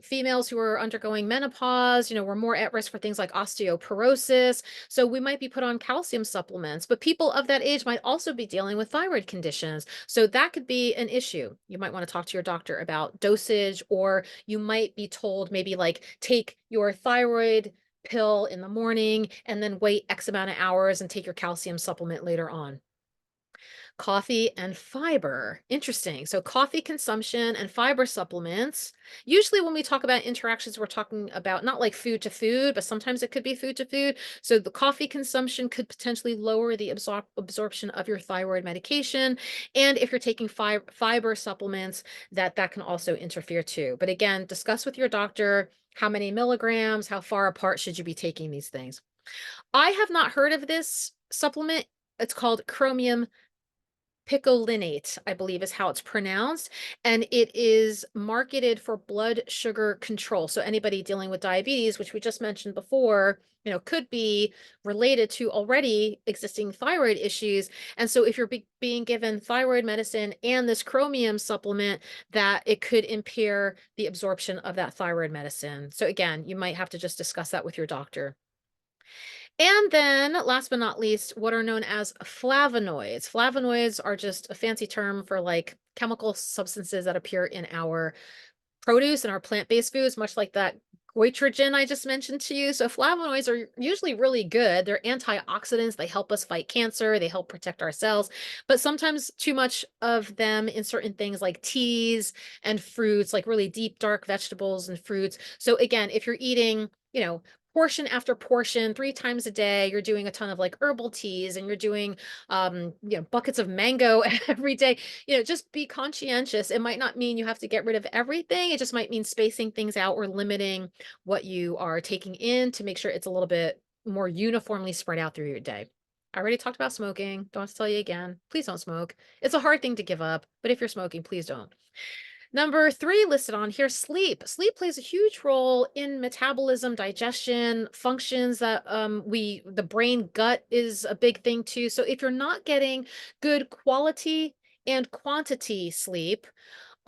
S1: females who are undergoing menopause, we're more at risk for things like osteoporosis. So we might be put on calcium supplements, but people of that age might also be dealing with thyroid conditions. So that could be an issue. You might want to talk to your doctor about dosage, or you might be told maybe like take your thyroid pill in the morning and then wait X amount of hours and take your calcium supplement later on. Coffee and fiber. Interesting. So coffee consumption and fiber supplements. Usually when we talk about interactions, we're talking about not like food to food, but sometimes it could be food to food. So the coffee consumption could potentially lower the absorption of your thyroid medication. And if you're taking fiber supplements, that can also interfere too. But again, discuss with your doctor how many milligrams, how far apart should you be taking these things. I have not heard of this supplement. It's called chromium picolinate, I believe is how it's pronounced, and it is marketed for blood sugar control. So anybody dealing with diabetes, which we just mentioned before, could be related to already existing thyroid issues. And so if you're being given thyroid medicine and this chromium supplement, that it could impair the absorption of that thyroid medicine. So again, you might have to just discuss that with your doctor. And then last but not least, what are known as flavonoids. Flavonoids are just a fancy term for like chemical substances that appear in our produce and our plant-based foods, much like that goitrogen I just mentioned to you. So flavonoids are usually really good. They're antioxidants. They help us fight cancer. They help protect our cells. But sometimes too much of them in certain things like teas and fruits, like really deep, dark vegetables and fruits. So again, if you're eating, portion after portion 3 times a day, you're doing a ton of like herbal teas and you're doing buckets of mango every day, just be conscientious. It might not mean you have to get rid of everything. It just might mean spacing things out or limiting what you are taking in to make sure it's a little bit more uniformly spread out through your day. I already talked about smoking. Don't have to tell you again. Please don't smoke. It's a hard thing to give up, but if you're smoking, please don't. Number 3 listed on here, sleep. Sleep plays a huge role in metabolism, digestion, functions that the brain gut is a big thing too. So if you're not getting good quality and quantity sleep,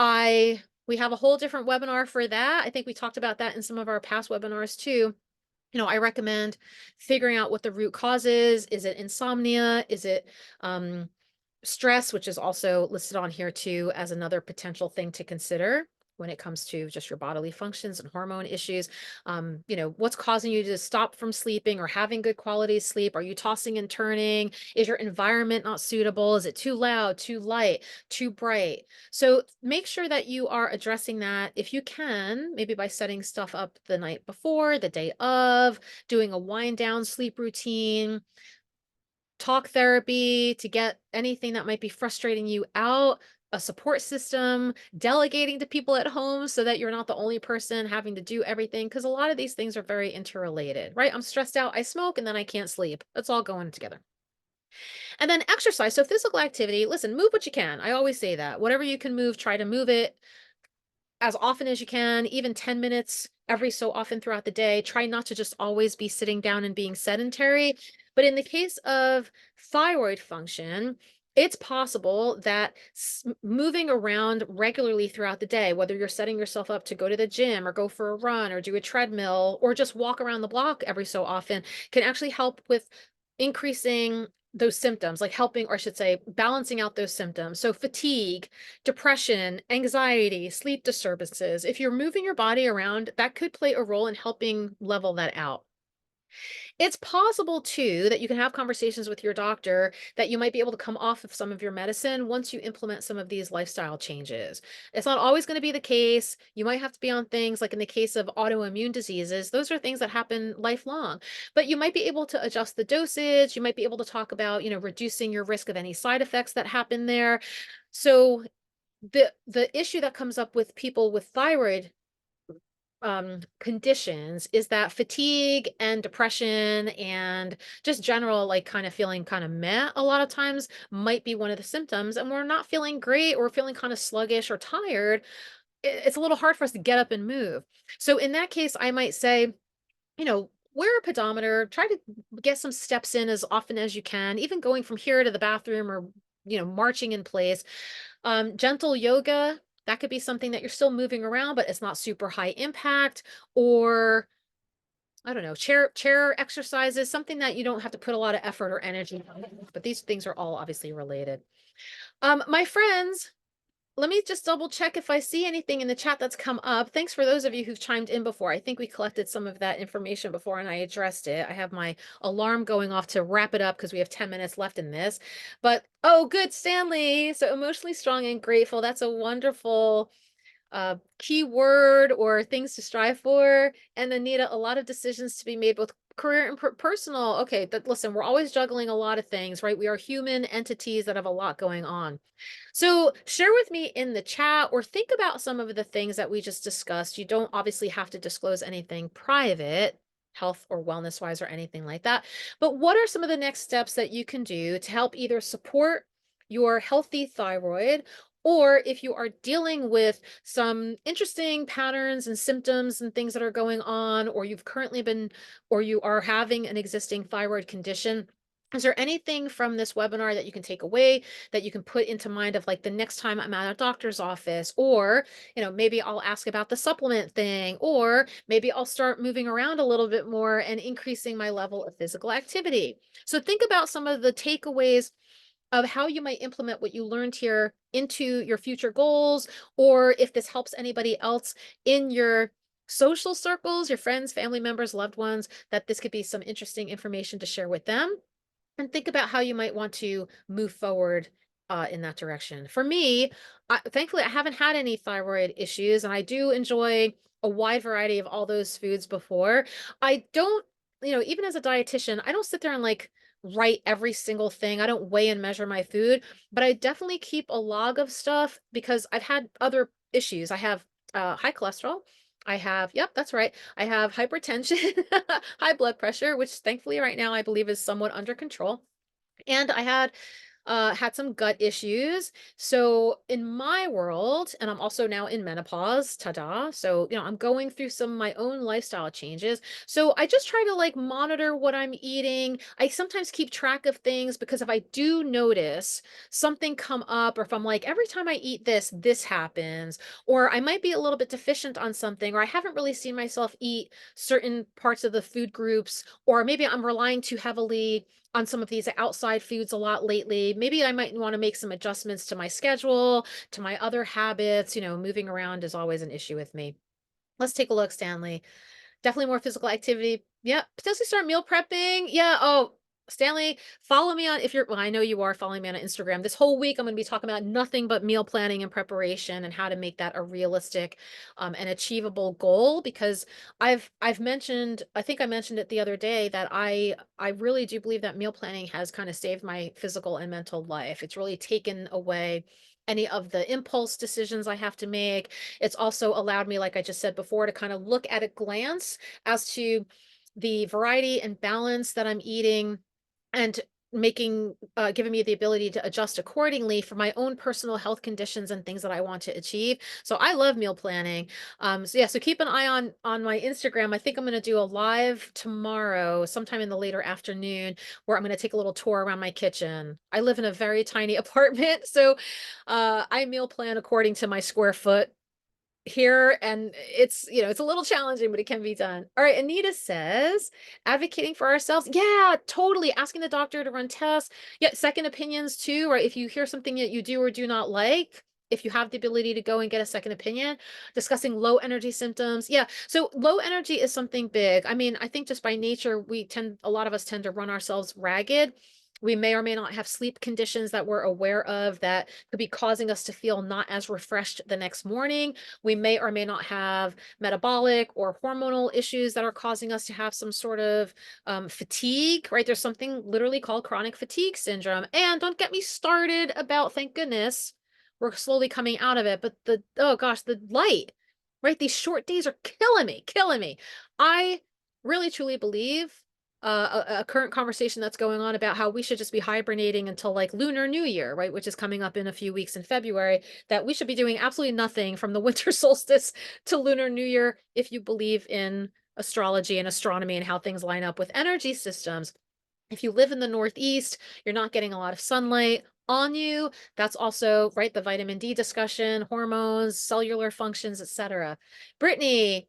S1: we have a whole different webinar for that. I think we talked about that in some of our past webinars too. I recommend figuring out what the root cause is. Is it insomnia? Is it stress, which is also listed on here too as another potential thing to consider when it comes to just your bodily functions and hormone issues. What's causing you to stop from sleeping or having good quality sleep? Are you tossing and turning? Is your environment not suitable? Is it too loud, too light, too bright? So make sure that you are addressing that if you can, maybe by setting stuff up the night before, the day of, doing a wind down sleep routine, talk therapy to get anything that might be frustrating you out, a support system, delegating to people at home so that you're not the only person having to do everything. Because a lot of these things are very interrelated, right? I'm stressed out, I smoke, and then I can't sleep. It's all going together. And then exercise. So physical activity, listen, move what you can. I always say that. Whatever you can move, try to move it. as often as you can, even 10 minutes every so often throughout the day. Try not to just always be sitting down and being sedentary. But in the case of thyroid function, it's possible that moving around regularly throughout the day, whether you're setting yourself up to go to the gym or go for a run or do a treadmill or just walk around the block every so often, can actually help with increasing those symptoms, like helping, or I should say, balancing out those symptoms. So, fatigue, depression, anxiety, sleep disturbances. If you're moving your body around, that could play a role in helping level that out. It's possible too that you can have conversations with your doctor that you might be able to come off of some of your medicine once you implement some of these lifestyle changes. It's not always going to be the case. You might have to be on things like in the case of autoimmune diseases, those are things that happen lifelong. But you might be able to adjust the dosage. You might be able to talk about, reducing your risk of any side effects that happen there. So the issue that comes up with people with thyroid conditions is that fatigue and depression and just general like kind of feeling kind of meh a lot of times might be one of the symptoms, and we're not feeling great or feeling kind of sluggish or tired, it's a little hard for us to get up and move. So in that case I might say, wear a pedometer, try to get some steps in as often as you can, even going from here to the bathroom or marching in place. Gentle yoga, that could be something that you're still moving around, but it's not super high impact. Or I don't know, chair exercises, something that you don't have to put a lot of effort or energy on. But these things are all obviously related. My friends, let me just double check if I see anything in the chat that's come up. Thanks for those of you who've chimed in before. I think we collected some of that information before and I addressed it. I have my alarm going off to wrap it up because we have 10 minutes left in this. But oh, good, Stanley. So emotionally strong and grateful. That's a wonderful keyword or things to strive for. And Anita, a lot of decisions to be made, both career and personal. Okay, but listen, we're always juggling a lot of things, right? We are human entities that have a lot going on. So share with me in the chat or think about some of the things that we just discussed. You don't obviously have to disclose anything private, health or wellness wise or anything like that. But what are some of the next steps that you can do to help either support your healthy thyroid, or if you are dealing with some interesting patterns and symptoms and things that are going on, or you've currently been, or you are having an existing thyroid condition, is there anything from this webinar that you can take away that you can put into mind of like the next time I'm at a doctor's office, or, maybe I'll ask about the supplement thing, or maybe I'll start moving around a little bit more and increasing my level of physical activity. So think about some of the takeaways of how you might implement what you learned here into your future goals, or if this helps anybody else in your social circles, your friends, family members, loved ones, that this could be some interesting information to share with them, and think about how you might want to move forward in that direction. For me, thankfully, I haven't had any thyroid issues, and I do enjoy a wide variety of all those foods before. I don't, even as a dietitian, I don't sit there and like write every single thing. I don't weigh and measure my food, but I definitely keep a log of stuff because I've had other issues. I have high cholesterol. I have, yep, that's right. I have hypertension, high blood pressure, which thankfully right now I believe is somewhat under control. And I had some gut issues. So in my world, and I'm also now in menopause, ta-da. So, I'm going through some of my own lifestyle changes. So I just try to like monitor what I'm eating. I sometimes keep track of things because if I do notice something come up, or if I'm like, every time I eat this, this happens, or I might be a little bit deficient on something, or I haven't really seen myself eat certain parts of the food groups, or maybe I'm relying too heavily on some of these outside foods a lot lately. Maybe I might want to make some adjustments to my schedule, to my other habits. Moving around is always an issue with me. Let's take a look, Stanley. Definitely more physical activity. Yeah, potentially start meal prepping. Yeah. Oh, Stanley, follow me on, if you're, well, I know you are following me on Instagram. This whole week, I'm going to be talking about nothing but meal planning and preparation and how to make that a realistic and achievable goal. Because I've mentioned, I think I mentioned it the other day, that I really do believe that meal planning has kind of saved my physical and mental life. It's really taken away any of the impulse decisions I have to make. It's also allowed me, like I just said before, to kind of look at a glance as to the variety and balance that I'm eating, and giving me the ability to adjust accordingly for my own personal health conditions and things that I want to achieve. So I love meal planning. So yeah, so keep an eye on my Instagram. I think I'm going to do a live tomorrow, sometime in the later afternoon, where I'm going to take a little tour around my kitchen. I live in a very tiny apartment, so I meal plan according to my square foot here, and it's a little challenging, but it can be done. All right, Anita says advocating for ourselves. Yeah, totally. Asking the doctor to run tests. Yeah, second opinions too, right? If you hear something that you do or do not like, if you have the ability to go and get a second opinion. Discussing low energy symptoms. Yeah, so low energy is something big. I mean, I think just by nature a lot of us tend to run ourselves ragged. We may or may not have sleep conditions that we're aware of that could be causing us to feel not as refreshed the next morning. We may or may not have metabolic or hormonal issues that are causing us to have some sort of fatigue, right? There's something literally called chronic fatigue syndrome. And don't get me started about, thank goodness, we're slowly coming out of it. But oh gosh, the light, right? These short days are killing me, killing me. I really truly believe a current conversation that's going on about how we should just be hibernating until like Lunar New Year, right? Which is coming up in a few weeks in February, that we should be doing absolutely nothing from the winter solstice to Lunar New Year if you believe in astrology and astronomy and how things line up with energy systems. If you live in the Northeast, you're not getting a lot of sunlight on you. That's also, right, the vitamin D discussion, hormones, cellular functions, etc. Brittany,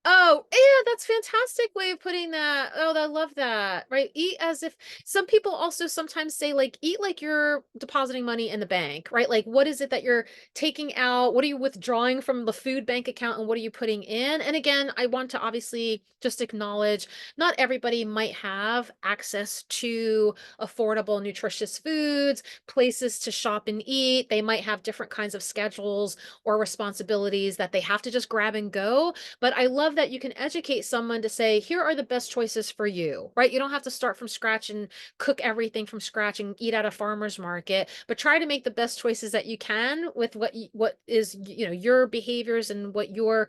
S1: oh, yeah, that's fantastic way of putting that. Oh, I love that. Right? Eat as if some people also sometimes say like eat like you're depositing money in the bank, right? Like what is it that you're taking out? What are you withdrawing from the food bank account and what are you putting in? And again, I want to obviously just acknowledge not everybody might have access to affordable, nutritious foods, places to shop and eat. They might have different kinds of schedules or responsibilities that they have to just grab and go, but I love that you can educate someone to say, here are the best choices for you, right? You don't have to start from scratch and cook everything from scratch and eat at a farmer's market, but try to make the best choices that you can with what is, your behaviors and what your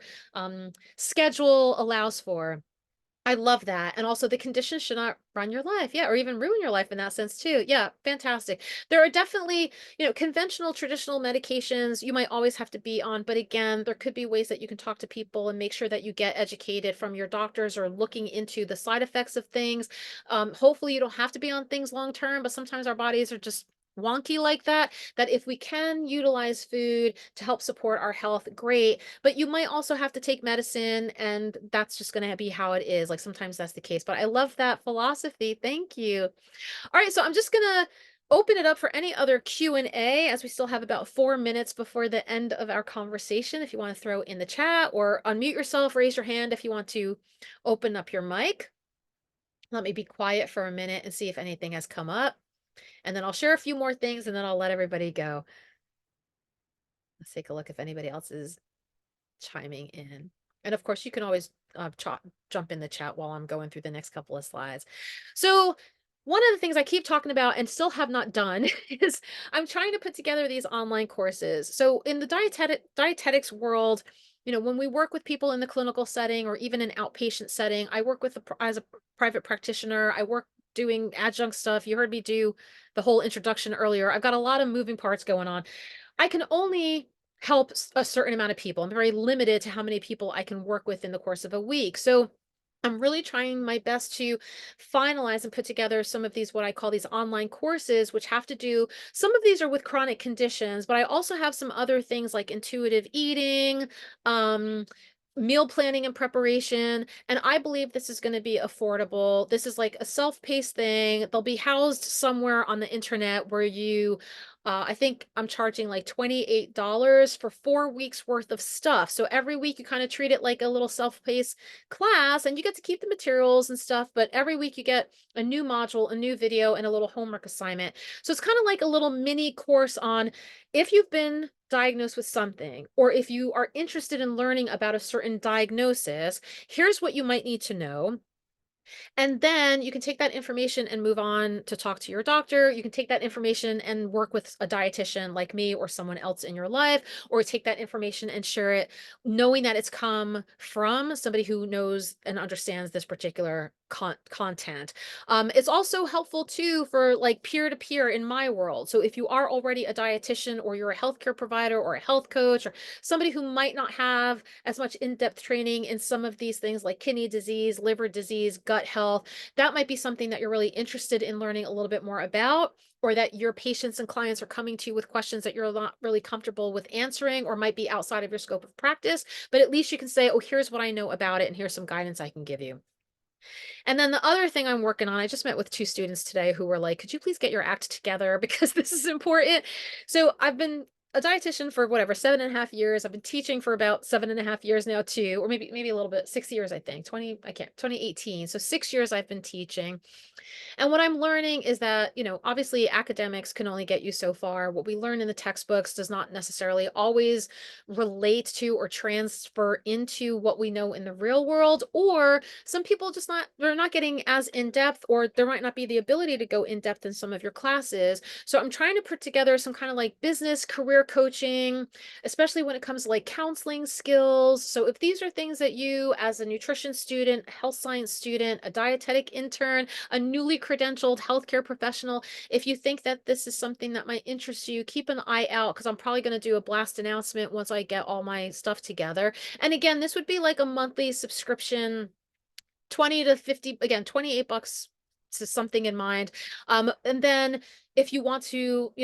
S1: schedule allows for. I love that. And also the conditions should not run your life. Yeah. Or even ruin your life in that sense too. Yeah. Fantastic. There are definitely, conventional, traditional medications you might always have to be on. But again, there could be ways that you can talk to people and make sure that you get educated from your doctors or looking into the side effects of things. Hopefully you don't have to be on things long term, but sometimes our bodies are just wonky like that if we can utilize food to help support our health, great. But you might also have to take medicine, and that's just going to be how it is. Like sometimes that's the case. But I love that philosophy. Thank you. All right, so I'm just going to open it up for any other Q&A, as we still have about 4 minutes before the end of our conversation. If you want to throw in the chat or unmute yourself, raise your hand if you want to open up your mic. Let me be quiet for a minute and see if anything has come up. And then I'll share a few more things and then I'll let everybody go. Let's take a look if anybody else is chiming in. And of course, you can always jump in the chat while I'm going through the next couple of slides. So one of the things I keep talking about and still have not done is I'm trying to put together these online courses. So in the dietetics world, when we work with people in the clinical setting or even an outpatient setting, I work with as a private practitioner. I work doing adjunct stuff. You heard me do the whole introduction earlier. I've got a lot of moving parts going on. I can only help a certain amount of people. I'm very limited to how many people I can work with in the course of a week. So I'm really trying my best to finalize and put together some of these, what I call these online courses, which have to do, some of these are with chronic conditions, but I also have some other things like intuitive eating, meal planning and preparation. And I believe this is going to be affordable. This is like a self-paced thing. They'll be housed somewhere on the internet where I think I'm charging like $28 for 4 weeks worth of stuff. So every week you kind of treat it like a little self-paced class and you get to keep the materials and stuff, but every week you get a new module, a new video, and a little homework assignment. So it's kind of like a little mini course on if you've been diagnosed with something, or if you are interested in learning about a certain diagnosis, here's what you might need to know. And then you can take that information and move on to talk to your doctor. You can take that information and work with a dietitian like me or someone else in your life, or take that information and share it, knowing that it's come from somebody who knows and understands this particular content. It's also helpful too for like peer to peer in my world. So if you are already a dietitian or you're a healthcare provider or a health coach or somebody who might not have as much in-depth training in some of these things like kidney disease, liver disease, gut health, that might be something that you're really interested in learning a little bit more about, or that your patients and clients are coming to you with questions that you're not really comfortable with answering or might be outside of your scope of practice. But at least you can say, oh, here's what I know about it and here's some guidance I can give you. And then the other thing I'm working on, I just met with two students today who were like, could you please get your act together because this is important. So I've been a dietitian for whatever, 7.5 years. I've been teaching for about 7.5 years now too, or maybe a little bit, 6 years, I think, 2018. So 6 years I've been teaching. And what I'm learning is that, obviously academics can only get you so far. What we learn in the textbooks does not necessarily always relate to or transfer into what we know in the real world, or some people they're not getting as in depth, or there might not be the ability to go in depth in some of your classes. So I'm trying to put together some kind of like business career coaching, especially when it comes to like counseling skills. So if these are things that you as a nutrition student, health science student, a dietetic intern, a newly credentialed healthcare professional, if you think that this is something that might interest you, keep an eye out because I'm probably going to do a blast announcement once I get all my stuff together. And again, this would be like a monthly subscription, 20 to 50, again, $28 to something in mind. And then if you want to,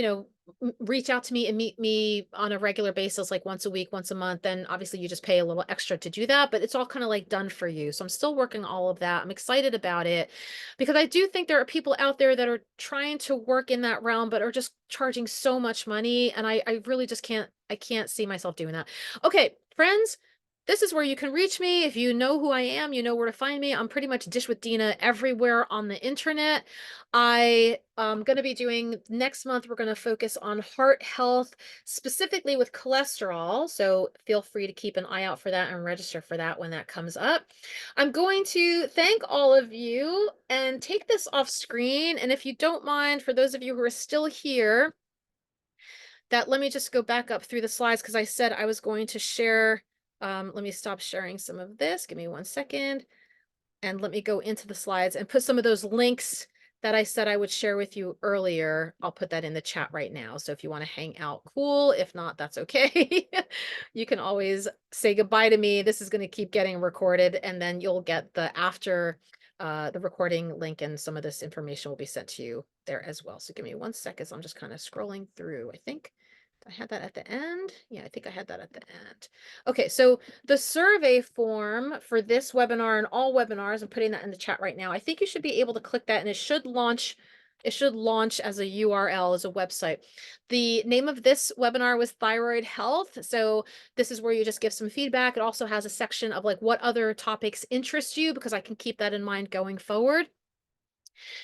S1: reach out to me and meet me on a regular basis, like once a week, once a month, then obviously you just pay a little extra to do that, but it's all kind of like done for you. So I'm still working all of that. I'm excited about it because I do think there are people out there that are trying to work in that realm, but are just charging so much money. And I really just I can't see myself doing that. Okay, friends, this is where you can reach me. If you know who I am, you know where to find me. I'm pretty much Dish with Dina everywhere on the internet. I am going to be doing next month, we're going to focus on heart health, specifically with cholesterol. So feel free to keep an eye out for that and register for that when that comes up. I'm going to thank all of you and take this off screen. And if you don't mind, for those of you who are still here, let me just go back up through the slides because I said I was going to share. Let me stop sharing some of this. Give me 1 second. And let me go into the slides and put some of those links that I said I would share with you earlier. I'll put that in the chat right now. So if you want to hang out, cool. If not, that's okay. You can always say goodbye to me. This is going to keep getting recorded, and then you'll get the recording link, and some of this information will be sent to you there as well. So give me 1 second. So I'm just kind of scrolling through. I think I had that at the end. Yeah, I think I had that at the end. Okay, so the survey form for this webinar and all webinars, I'm putting that in the chat right now. I think you should be able to click that and it should launch. It should launch as a URL, as a website. The name of this webinar was Thyroid Health. So this is where you just give some feedback. It also has a section of like what other topics interest you, because I can keep that in mind going forward.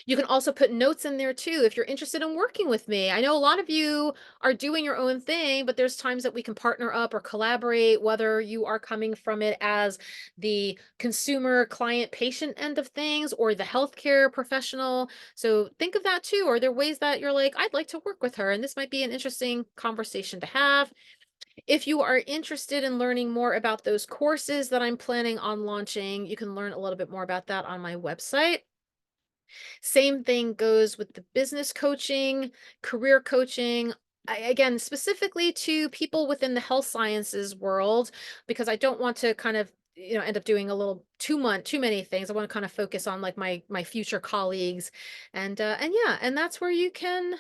S1: You can also put notes in there too if you're interested in working with me. I know a lot of you are doing your own thing, but there's times that we can partner up or collaborate, whether you are coming from it as the consumer, client, patient end of things, or the healthcare professional. So think of that too. Are there ways that you're like, I'd like to work with her, and this might be an interesting conversation to have? If you are interested in learning more about those courses that I'm planning on launching, you can learn a little bit more about that on my website. Same thing goes with the business coaching, career coaching. Again, specifically to people within the health sciences world, because I don't want to kind of end up doing a little too many things. I want to kind of focus on like my future colleagues, and yeah, and that's where you can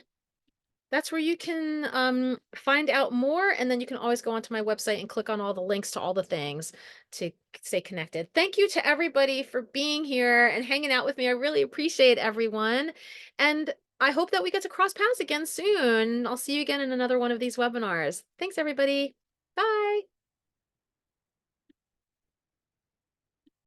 S1: find out more. And then you can always go onto my website and click on all the links to all the things to stay connected. Thank you to everybody for being here and hanging out with me. I really appreciate everyone. And I hope that we get to cross paths again soon. I'll see you again in another one of these webinars. Thanks, everybody. Bye.